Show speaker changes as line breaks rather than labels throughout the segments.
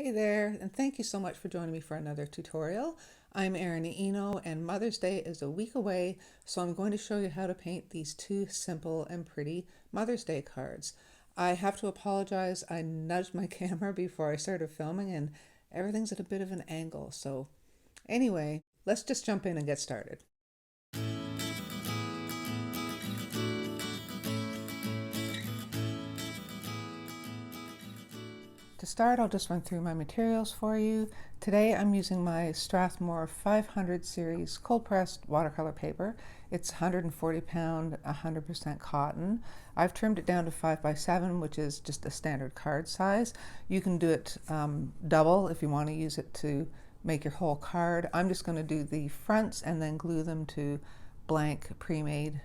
Hey there, and thank you so much for joining me for another tutorial. I'm Erin Eno, and Mother's Day is a week away, so I'm going to show you how to paint these two simple and pretty Mother's Day cards. I have to apologize, I nudged my camera before I started filming and everything's at a bit of an angle, so anyway, let's just jump in and get started. To start, I'll just run through my materials for you. Today I'm using my Strathmore 500 series cold pressed watercolor paper. It's 140 pound, 100% cotton. I've trimmed it down to 5x7, which is just a standard card size. You can do it double if you want to use it to make your whole card. I'm just going to do the fronts and then glue them to blank pre-made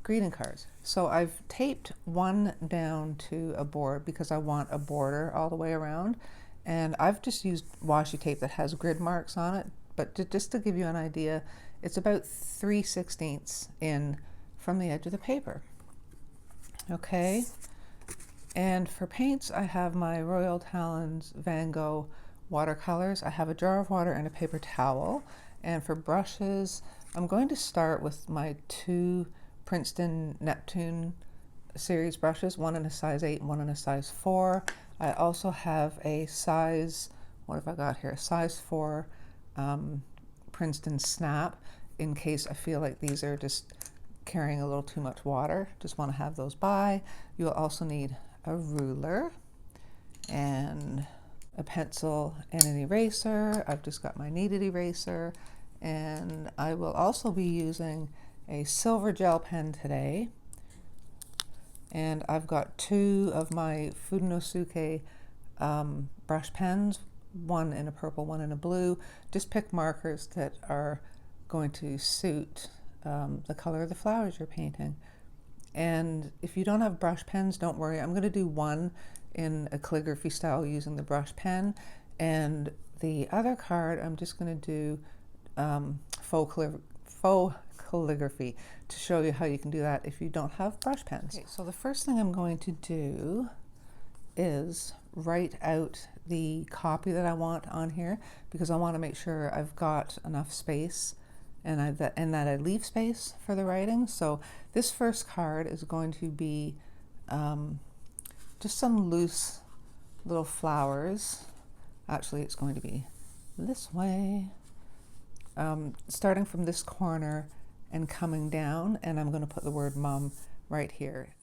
greeting cards. So I've taped one down to a board because I want a border all the way around, and I've just used washi tape that has grid marks on it, but just to give you an idea, it's about 3/16 in from the edge of the paper. Okay, and for paints I have my Royal Talens Van Gogh watercolors. I have a jar of water and a paper towel, and for brushes I'm going to start with my two Princeton Neptune series brushes, one in a size 8 and one in a size 4. I also have a size, what have I got here? A size 4 Princeton Snap in case I feel like these are just carrying a little too much water. Just want to have those by. You'll also need a ruler and a pencil and an eraser. I've just got my kneaded eraser, and I will also be using a silver gel pen today, and I've got two of my Fudenosuke brush pens, one in a purple, one in a blue. Just pick markers that are going to suit the color of the flowers you're painting. And if you don't have brush pens, don't worry, I'm going to do one in a calligraphy style using the brush pen, and the other card I'm just going to do faux calligraphy to show you how you can do that if you don't have brush pens. Okay, so the first thing I'm going to do is write out the copy that I want on here, because I want to make sure I've got enough space and that I leave space for the writing. So this first card is going to be just some loose little flowers. Actually, it's going to be this way. Starting from this corner and coming down, and I'm going to put the word Mom right here.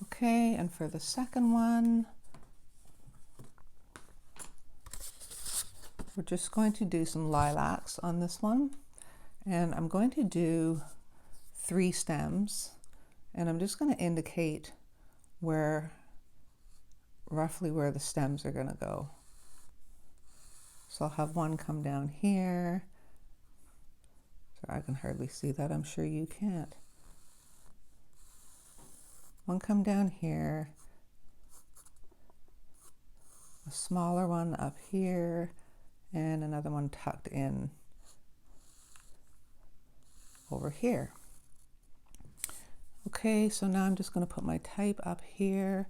Okay, and for the second one, we're just going to do some lilacs on this one, and I'm going to do 3 stems, and I'm just going to indicate roughly where the stems are going to go. So I'll have one come down here. So I can hardly see that, I'm sure you can't. One come down here, a smaller one up here, and another one tucked in over here. Okay, so now I'm just going to put my type up here.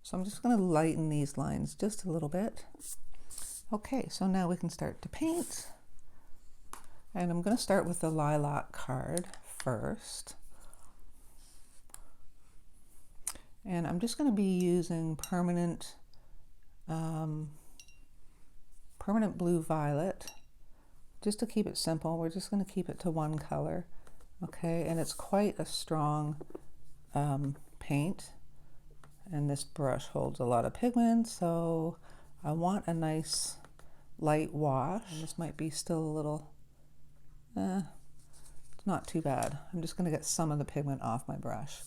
So I'm just going to lighten these lines just a little bit. Okay, so now we can start to paint. And I'm going to start with the lilac card first. And I'm just going to be using permanent blue violet, just to keep it simple. We're just going to keep it to one color. Okay, and it's quite a strong paint, and this brush holds a lot of pigment, so I want a nice light wash. And this might be still a little, it's not too bad. I'm just going to get some of the pigment off my brush.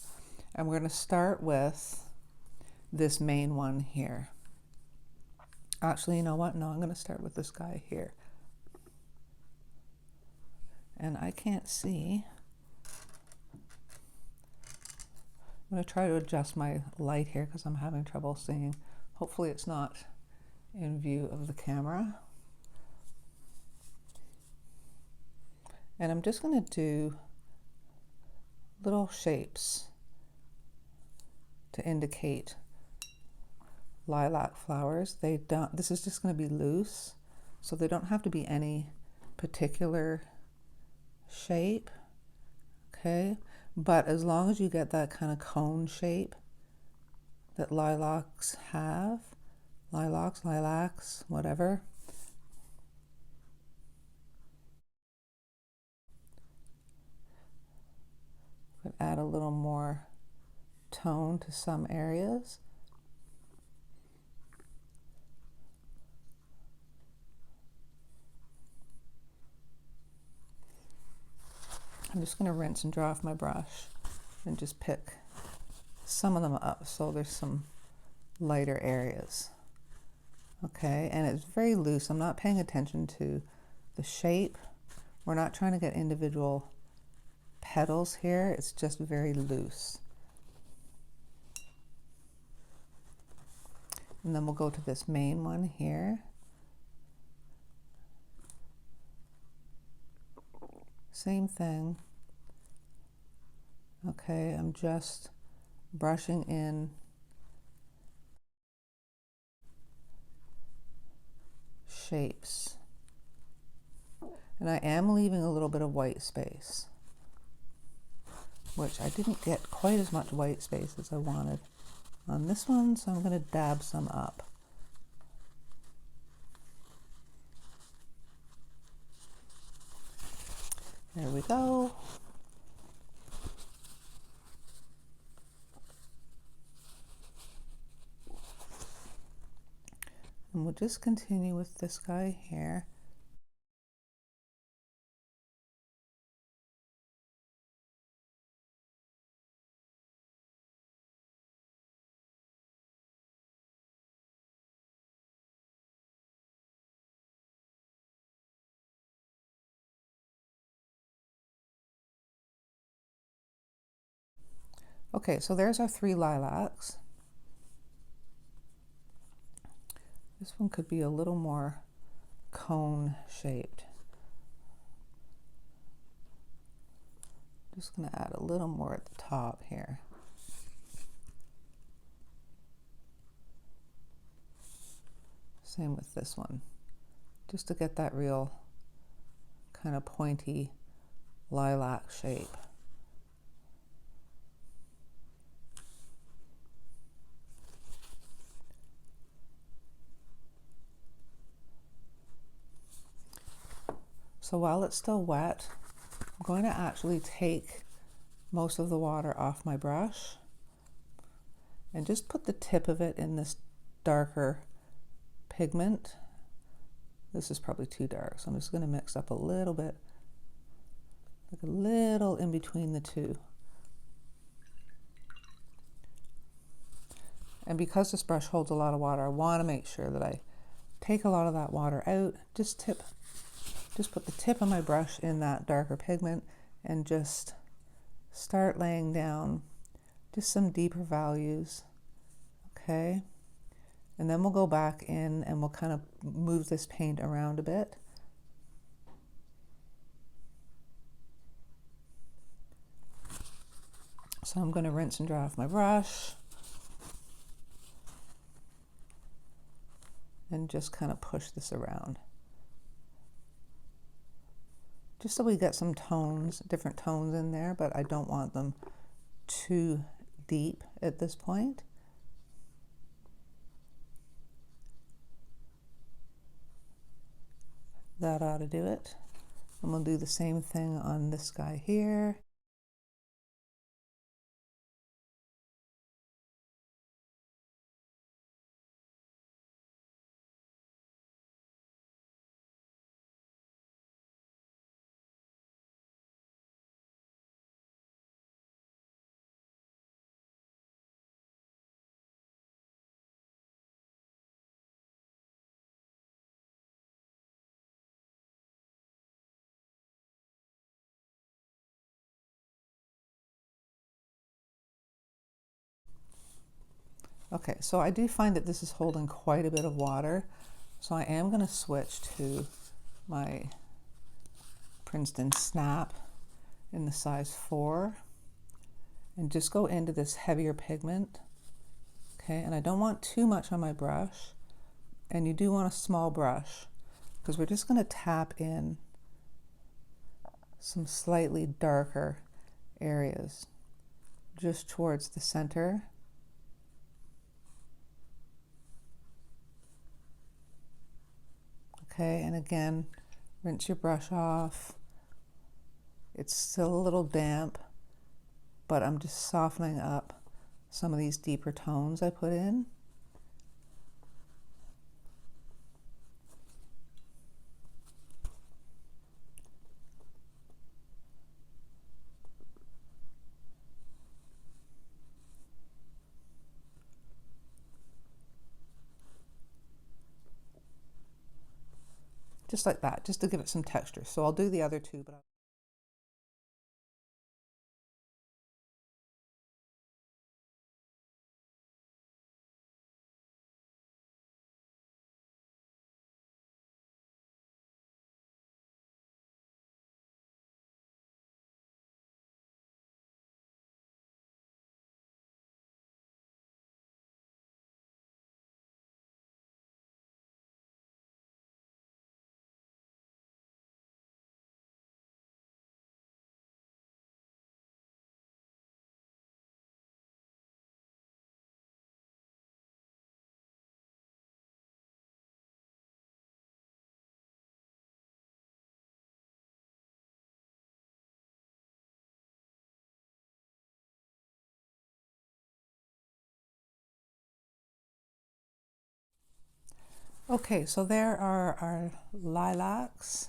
And we're going to start with this main one here. Actually, you know what? No, I'm going to start with this guy here. And I can't see. I'm going to try to adjust my light here because I'm having trouble seeing. Hopefully it's not in view of the camera. And I'm just going to do little shapes to indicate lilac flowers. They don't, this is just going to be loose, so they don't have to be any particular shape, okay? But as long as you get that kind of cone shape that lilacs have, lilacs, whatever. Could add a little more tone to some areas. I'm just going to rinse and dry off my brush and just pick some of them up so there's some lighter areas. Okay, and it's very loose. I'm not paying attention to the shape. We're not trying to get individual petals here. It's just very loose. And then we'll go to this main one here. Same thing. Okay, I'm just brushing in shapes. And I am leaving a little bit of white space, which I didn't get quite as much white space as I wanted on this one, so I'm going to dab some up. There we go. And we'll just continue with this guy here. Okay, so there's our 3 lilacs. This one could be a little more cone shaped. Just going to add a little more at the top here. Same with this one, just to get that real kind of pointy lilac shape. So while it's still wet, I'm going to actually take most of the water off my brush and just put the tip of it in this darker pigment. This is probably too dark, so I'm just going to mix up a little bit, like a little in between the two. And because this brush holds a lot of water, I want to make sure that I take a lot of that water out. Just put the tip of my brush in that darker pigment and just start laying down just some deeper values, okay? And then we'll go back in and we'll kind of move this paint around a bit. So I'm going to rinse and dry off my brush and just kind of push this around, just so we get some tones, different tones in there, but I don't want them too deep at this point. That ought to do it. And we'll do the same thing on this guy here. Okay, so I do find that this is holding quite a bit of water, so I am going to switch to my Princeton Snap in the size 4 and just go into this heavier pigment. Okay, and I don't want too much on my brush, and you do want a small brush because we're just going to tap in some slightly darker areas just towards the center. Okay, and again, rinse your brush off. It's still a little damp, but I'm just softening up some of these deeper tones I put in. Just like that, just to give it some texture. So I'll do the other two, but okay, so there are our lilacs,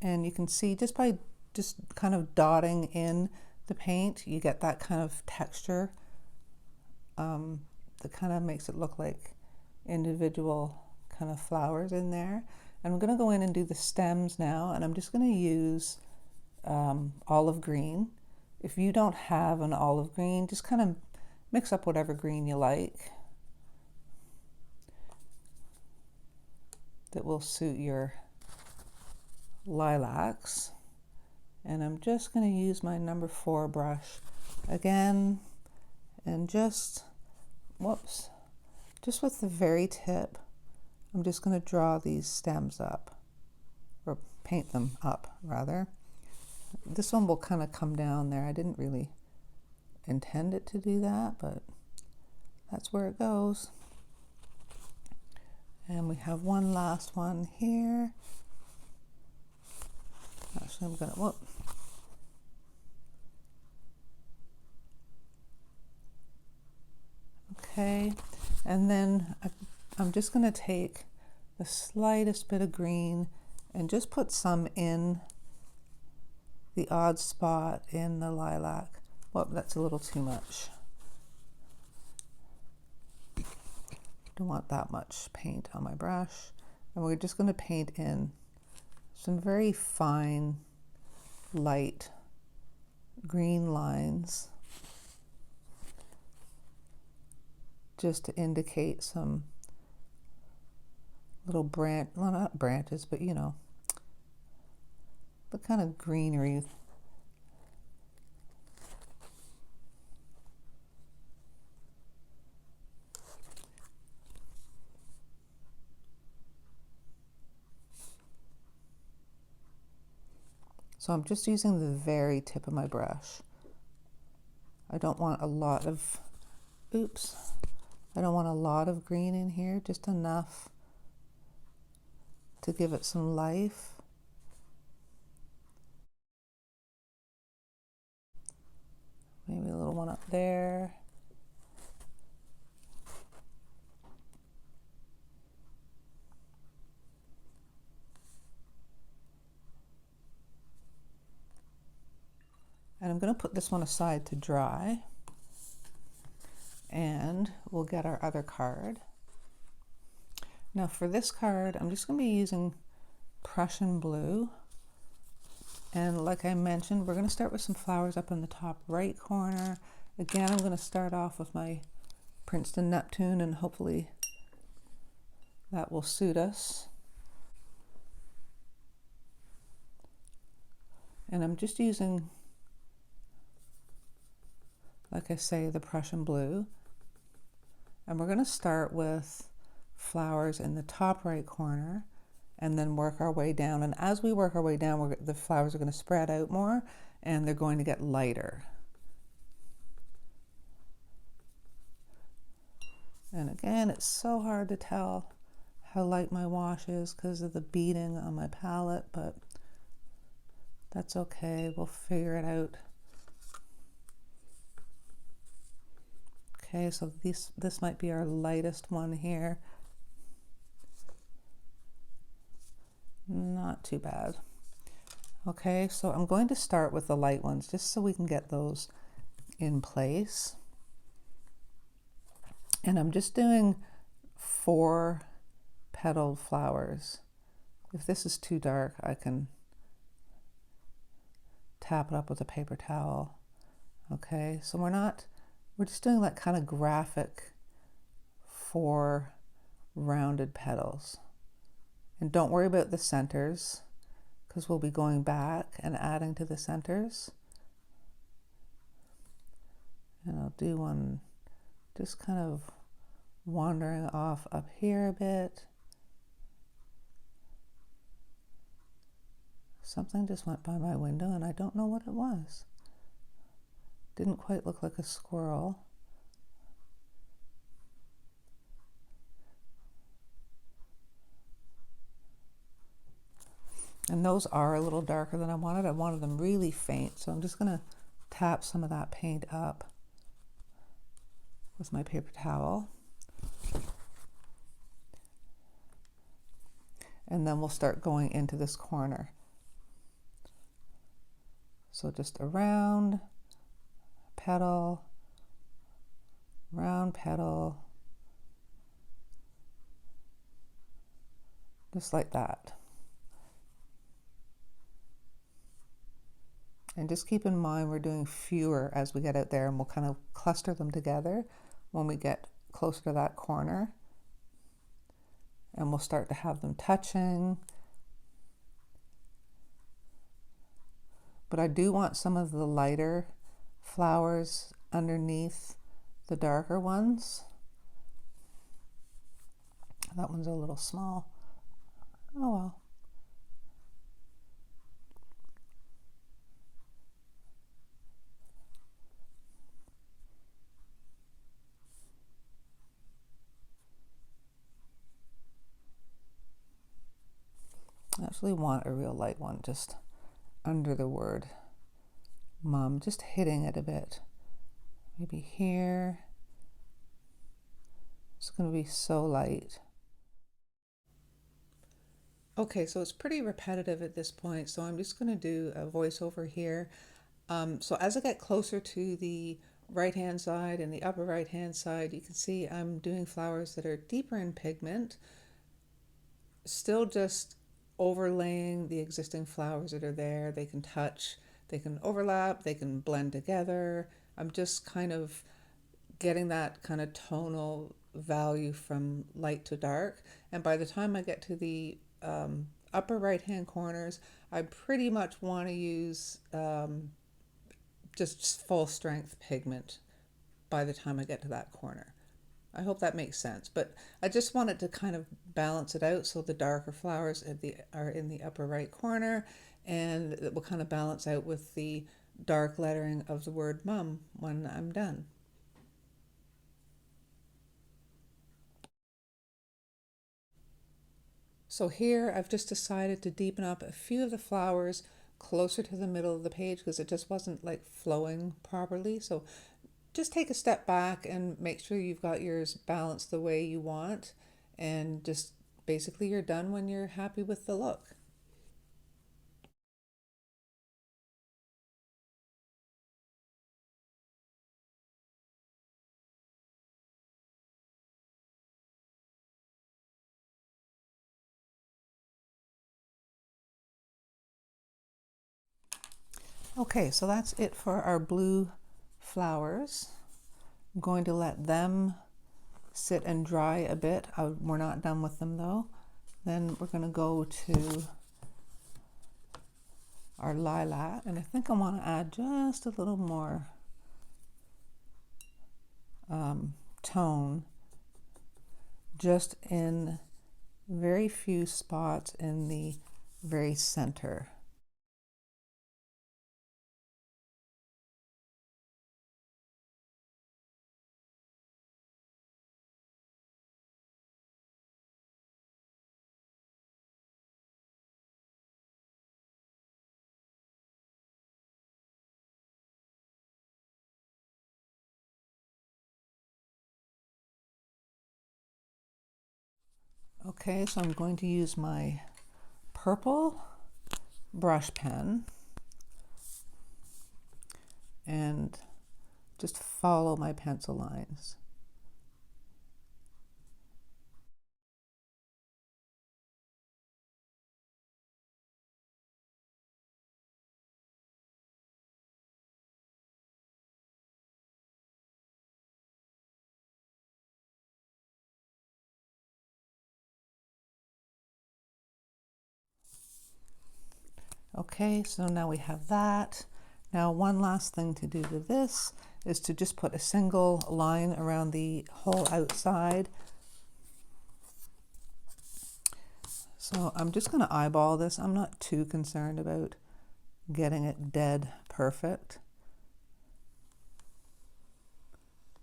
and you can see just by just kind of dotting in the paint, you get that kind of texture that kind of makes it look like individual kind of flowers in there. And I'm going to go in and do the stems now, and I'm just going to use olive green. If you don't have an olive green, just kind of mix up whatever green you like that will suit your lilacs. And I'm just going to use my number 4 brush again, and just, whoops, just with the very tip, I'm just going to draw these stems up, or paint them up rather. This one will kind of come down there. I didn't really intend it to do that, but that's where it goes. And we have one last one here. Actually, I'm gonna, whoop. Okay, and then I'm just gonna take the slightest bit of green and just put some in the odd spot in the lilac. Whoop, that's a little too much. Don't want that much paint on my brush. And we're just going to paint in some very fine, light green lines just to indicate some little branch, well, not branches, but you know, the kind of greenery. So I'm just using the very tip of my brush. I don't want a lot of, oops, I don't want a lot of green in here, just enough to give it some life. Maybe a little one up there. And I'm going to put this one aside to dry, and we'll get our other card. Now for this card, I'm just going to be using Prussian blue. And like I mentioned, we're going to start with some flowers up in the top right corner. Again, I'm going to start off with my Princeton Neptune, and hopefully that will suit us. And I'm just using, like I say, the Prussian blue. And we're going to start with flowers in the top right corner and then work our way down. And as we work our way down, the flowers are going to spread out more and they're going to get lighter. And again, it's so hard to tell how light my wash is because of the beading on my palette, but that's okay, we'll figure it out. Okay, so this might be our lightest one here. Not too bad. Okay, so I'm going to start with the light ones just so we can get those in place. And I'm just doing 4 petaled flowers. If this is too dark, I can tap it up with a paper towel. Okay, so we're just doing like kind of graphic 4 rounded petals. And don't worry about the centers because we'll be going back and adding to the centers. And I'll do one just kind of wandering off up here a bit. Something just went by my window and I don't know what it was. Didn't quite look like a squirrel. And those are a little darker than I wanted. I wanted them really faint, so I'm just going to tap some of that paint up with my paper towel. And then we'll start going into this corner. So just a round petal, round petal, just like that. And just keep in mind we're doing fewer as we get out there, and we'll kind of cluster them together when we get closer to that corner. And we'll start to have them touching. But I do want some of the lighter flowers underneath the darker ones. That one's a little small. Oh well. I actually want a real light one just under the word mum, just hitting it a bit. Maybe here. It's going to be so light. Okay, so it's pretty repetitive at this point, so I'm just going to do a voiceover here. So as I get closer to the right hand side and the upper right hand side, you can see I'm doing flowers that are deeper in pigment, still just overlaying the existing flowers that are there. They can touch, they can overlap, they can blend together. I'm just kind of getting that kind of tonal value from light to dark. And by the time I get to the upper right hand corners, I pretty much want to use just full strength pigment by the time I get to that corner. I hope that makes sense, but I just wanted to kind of balance it out so the darker flowers are in the upper right corner, and it will kind of balance out with the dark lettering of the word mum when I'm done. So here I've just decided to deepen up a few of the flowers closer to the middle of the page because it just wasn't like flowing properly. So just take a step back and make sure you've got yours balanced the way you want, and just basically you're done when you're happy with the look. Okay, so that's it for our blue flowers. I'm going to let them sit and dry a bit. We're not done with them though. Then we're going to go to our lilac, and I think I want to add just a little more tone, just in very few spots in the very center. Okay, so I'm going to use my purple brush pen and just follow my pencil lines. Okay, so now we have that. Now one last thing to do to this is to just put a single line around the whole outside. So I'm just going to eyeball this. I'm not too concerned about getting it dead perfect.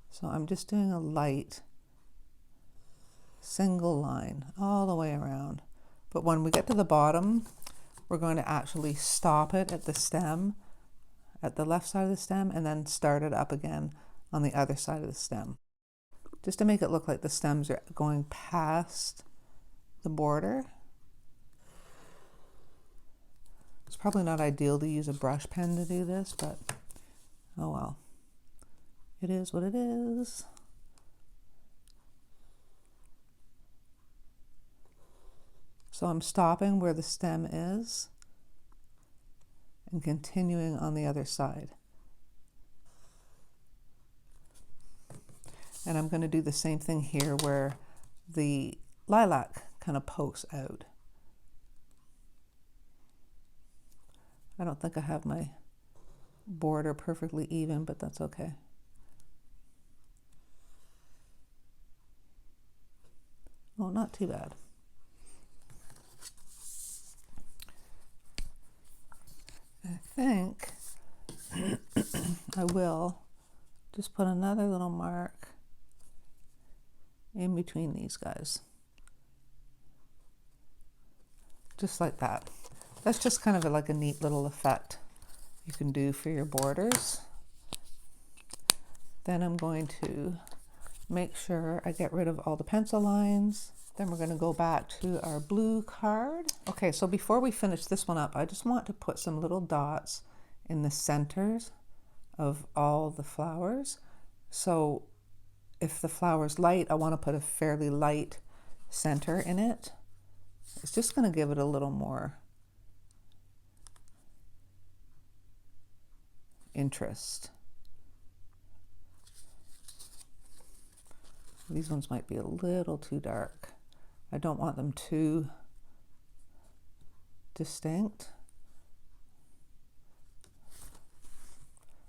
So I'm just doing a light single line all the way around. But when we get to the bottom, we're going to actually stop it at the stem, at the left side of the stem, and then start it up again on the other side of the stem, just to make it look like the stems are going past the border. It's probably not ideal to use a brush pen to do this, but oh well. It is what it is. So I'm stopping where the stem is and continuing on the other side. And I'm going to do the same thing here where the lilac kind of pokes out. I don't think I have my border perfectly even, but that's okay. Oh, not too bad. I think I will just put another little mark in between these guys. Just like that. That's just kind of like a neat little effect you can do for your borders. Then I'm going to make sure I get rid of all the pencil lines. Then we're going to go back to our blue card. Okay, so before we finish this one up, I just want to put some little dots in the centers of all the flowers. So if the flower's light, I want to put a fairly light center in it. It's just going to give it a little more interest. These ones might be a little too dark. I don't want them too distinct.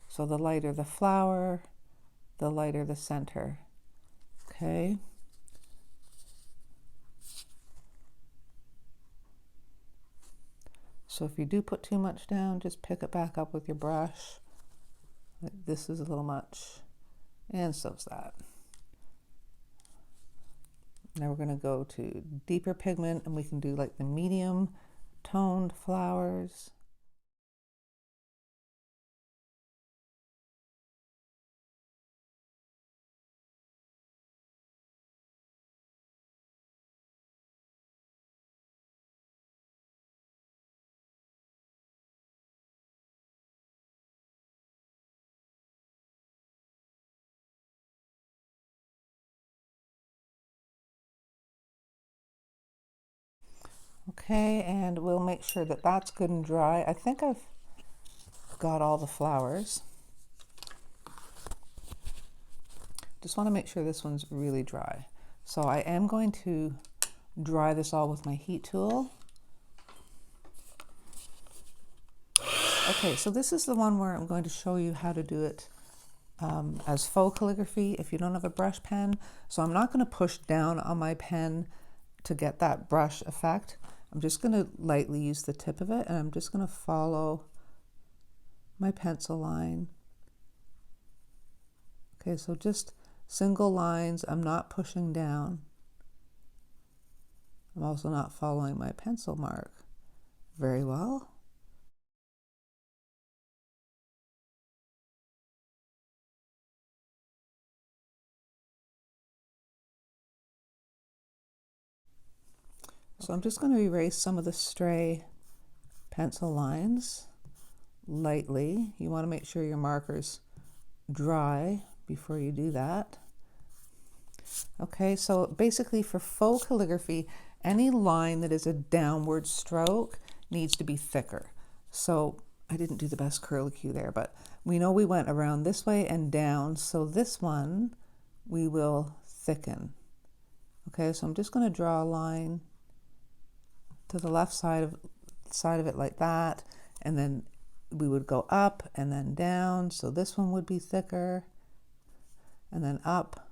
So the lighter the flower, the lighter the center. Okay. So if you do put too much down, just pick it back up with your brush. Like this is a little much, and so's that. Now we're going to go to deeper pigment, and we can do like the medium toned flowers. Okay, and we'll make sure that that's good and dry. I think I've got all the flowers. Just want to make sure this one's really dry. So I am going to dry this all with my heat tool. Okay, so this is the one where I'm going to show you how to do it as faux calligraphy if you don't have a brush pen. So I'm not going to push down on my pen to get that brush effect. I'm just going to lightly use the tip of it, and I'm just going to follow my pencil line. Okay, so just single lines. I'm not pushing down. I'm also not following my pencil mark very well. So I'm just going to erase some of the stray pencil lines lightly. You want to make sure your marker's dry before you do that. Okay, so basically for faux calligraphy, any line that is a downward stroke needs to be thicker. So I didn't do the best curlicue there, but we know we went around this way and down, so this one we will thicken. Okay, so I'm just going to draw a line to the left side of it like that, and then we would go up and then down, so this one would be thicker, and then up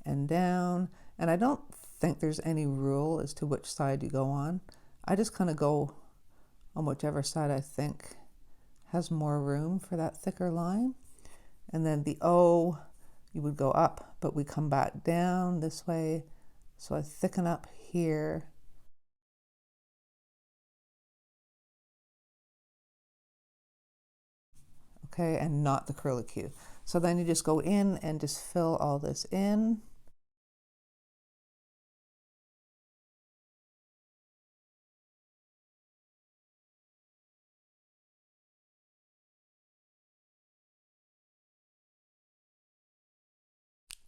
and down. And I don't think there's any rule as to which side you go on. I just kind of go on whichever side I think has more room for that thicker line. And then the O, you would go up, but we come back down this way, so I thicken up here. Okay, and not the curlicue. So then you just go in and just fill all this in.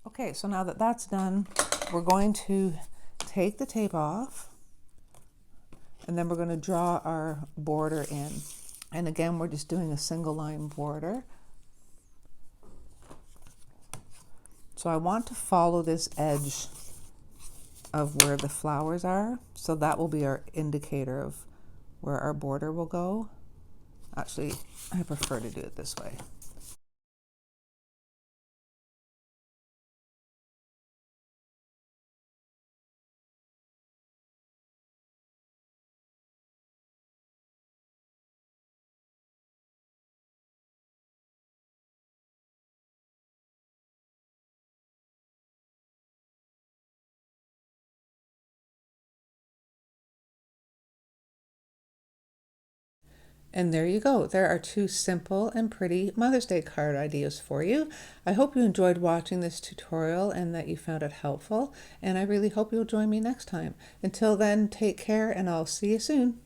Okay, so now that that's done, we're going to take the tape off, and then we're going to draw our border in. And again, we're just doing a single line border. So I want to follow this edge of where the flowers are. So that will be our indicator of where our border will go. Actually, I prefer to do it this way. And there you go. There are two simple and pretty Mother's Day card ideas for you. I hope you enjoyed watching this tutorial and that you found it helpful. And I really hope you'll join me next time. Until then, take care and I'll see you soon.